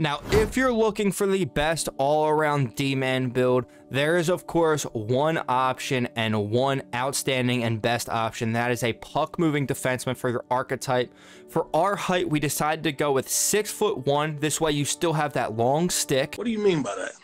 Now, if you're looking for the best all-around D-man build, there is, of course, one option and one outstanding and best option. That is a puck-moving defenseman for your archetype. For our height, we decided to go with 6'1". This way, you still have that long stick. What do you mean by that?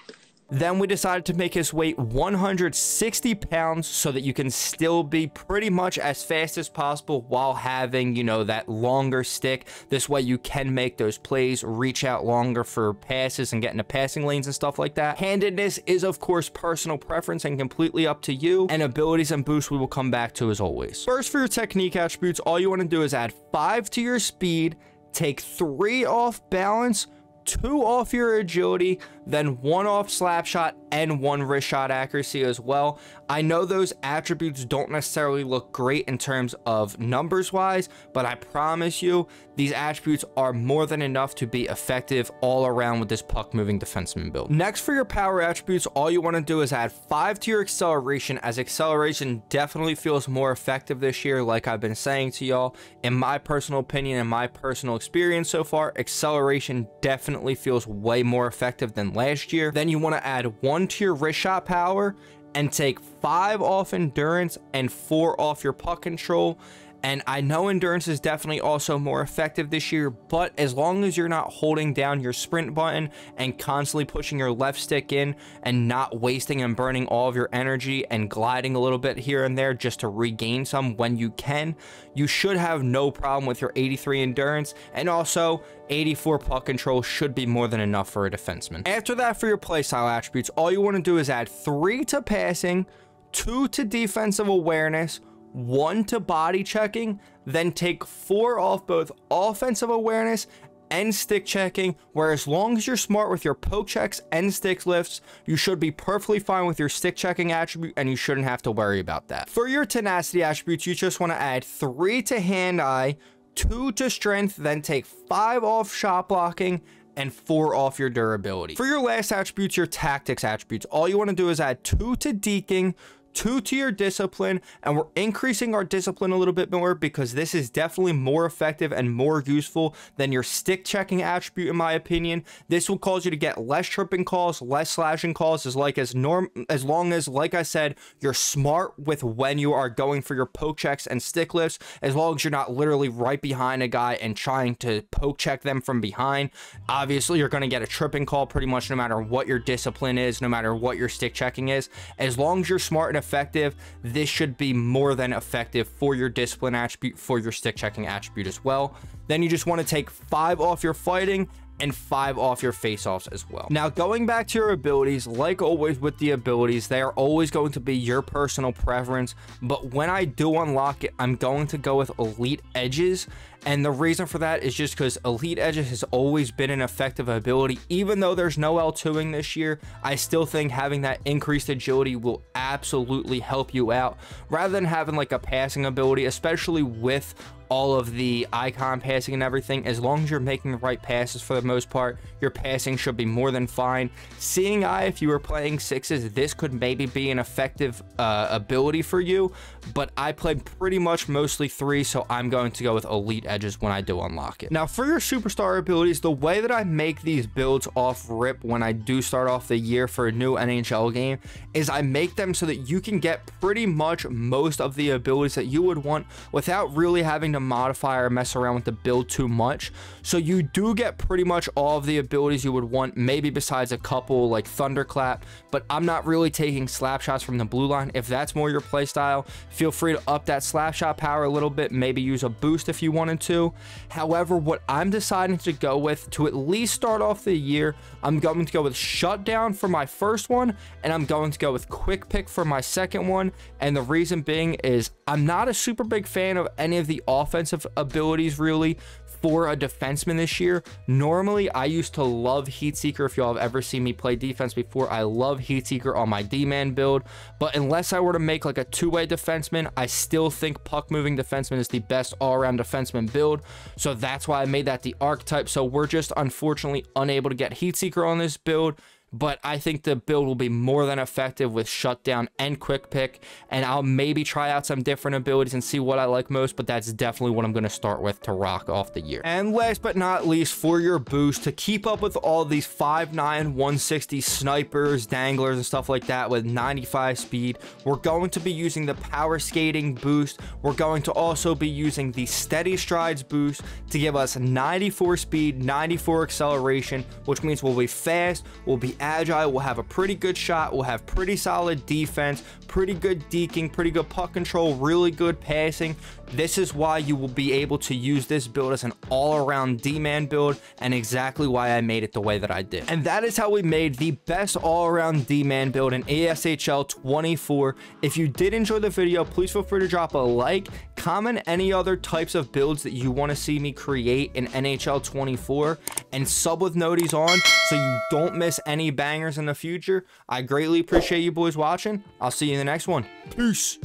Then we decided to make his weight 160 pounds so that you can still be pretty much as fast as possible while having, you know, that longer stick. This way you can make those plays, reach out longer for passes and get into passing lanes and stuff like that. Handedness is, of course, personal preference and completely up to you. And abilities and boosts we will come back to as always. First, for your technique attributes, all you want to do is add 5 to your speed, take 3 off balance, 2 off your agility, then 1 off slap shot and 1 wrist shot accuracy as well. I know those attributes don't necessarily look great in terms of numbers wise, but I promise you these attributes are more than enough to be effective all around with this puck moving defenseman build. Next, for your power attributes, all you want to do is add 5 to your acceleration, as acceleration definitely feels more effective this year. Like I've been saying to y'all, in my personal opinion and my personal experience so far, acceleration definitely feels way more effective than last year. Then you want to add 1 to your wrist shot power and take 5 off endurance and 4 off your puck control. And I know endurance is definitely also more effective this year, but as long as you're not holding down your sprint button and constantly pushing your left stick in and not wasting and burning all of your energy and gliding a little bit here and there just to regain some when you can, you should have no problem with your 83 endurance, and also 84 puck control should be more than enough for a defenseman. After that, for your playstyle attributes, all you want to do is add 3 to passing, 2 to defensive awareness, 1 to body checking, then take 4 off both offensive awareness and stick checking, where as long as you're smart with your poke checks and stick lifts, you should be perfectly fine with your stick checking attribute and you shouldn't have to worry about that. For your tenacity attributes, you just want to add 3 to hand-eye, 2 to strength, then take 5 off shot blocking, and 4 off your durability. For your last attributes, your tactics attributes, all you want to do is add 2 to deking, 2 to your discipline, and we're increasing our discipline a little bit more because this is definitely more effective and more useful than your stick checking attribute, in my opinion. This will cause you to get less tripping calls, less slashing calls, as long as, like I said, you're smart with when you are going for your poke checks and stick lifts, as long as you're not literally right behind a guy and trying to poke check them from behind. Obviously, you're going to get a tripping call pretty much no matter what your discipline is, no matter what your stick checking is. As long as you're smart and effective, this should be more than effective for your discipline attribute, for your stick checking attribute as well. Then you just want to take 5 off your fighting and 5 off your face-offs as well. Now, going back to your abilities, like always with the abilities, they are always going to be your personal preference, but when I do unlock it, I'm going to go with elite edges. And the reason for that is just because elite edges has always been an effective ability. Even though there's no L2ing this year, I still think having that increased agility will absolutely help you out, rather than having like a passing ability, especially with all of the icon passing and everything. As long as you're making the right passes, for the most part, your passing should be more than fine. Seeing eye, if you were playing 6s, this could maybe be an effective ability for you, but I played pretty much mostly 3, so I'm going to go with elite edges when I do unlock it. Now, for your superstar abilities, the way that I make these builds off rip when I do start off the year for a new NHL game is I make them so that you can get pretty much most of the abilities that you would want without really having to modify or mess around with the build too much. So you do get pretty much all of the abilities you would want, maybe besides a couple like Thunderclap, but I'm not really taking slap shots from the blue line. If that's more your play style, feel free to up that slap shot power a little bit, maybe use a boost if you wanted to. However, what I'm deciding to go with to at least start off the year, I'm going to go with shutdown for my first one, and I'm going to go with quick pick for my second one. And the reason being is I'm not a super big fan of any of the offensive abilities really for a defenseman this year. Normally, I used to love Heat Seeker. If y'all have ever seen me play defense before, I love Heat Seeker on my D-man build. But unless I were to make like a 2-way defenseman, I still think puck moving defenseman is the best all-around defenseman build. So that's why I made that the archetype. So we're just unfortunately unable to get Heat Seeker on this build. but I think the build will be more than effective with shutdown and quick pick, and I'll maybe try out some different abilities and see what I like most, but that's definitely what I'm going to start with to rock off the year. And last but not least, for your boost, to keep up with all these 5'9", 160 snipers, danglers, and stuff like that with 95 speed, we're going to be using the power skating boost. We're going to also be using the steady strides boost to give us 94 speed, 94 acceleration, which means we'll be fast, we'll be agile, we'll have a pretty good shot, we'll have pretty solid defense, pretty good deking, pretty good puck control, really good passing. This is why you will be able to use this build as an all-around D-man build, and exactly why I made it the way that I did. And that is how we made the best all-around D-man build in ASHL 24. If you did enjoy the video, please feel free to drop a like, comment any other types of builds that you want to see me create in NHL 24, and sub with noties on so you don't miss any bangers in the future. I greatly appreciate you boys watching. I'll see you in the next one. Peace.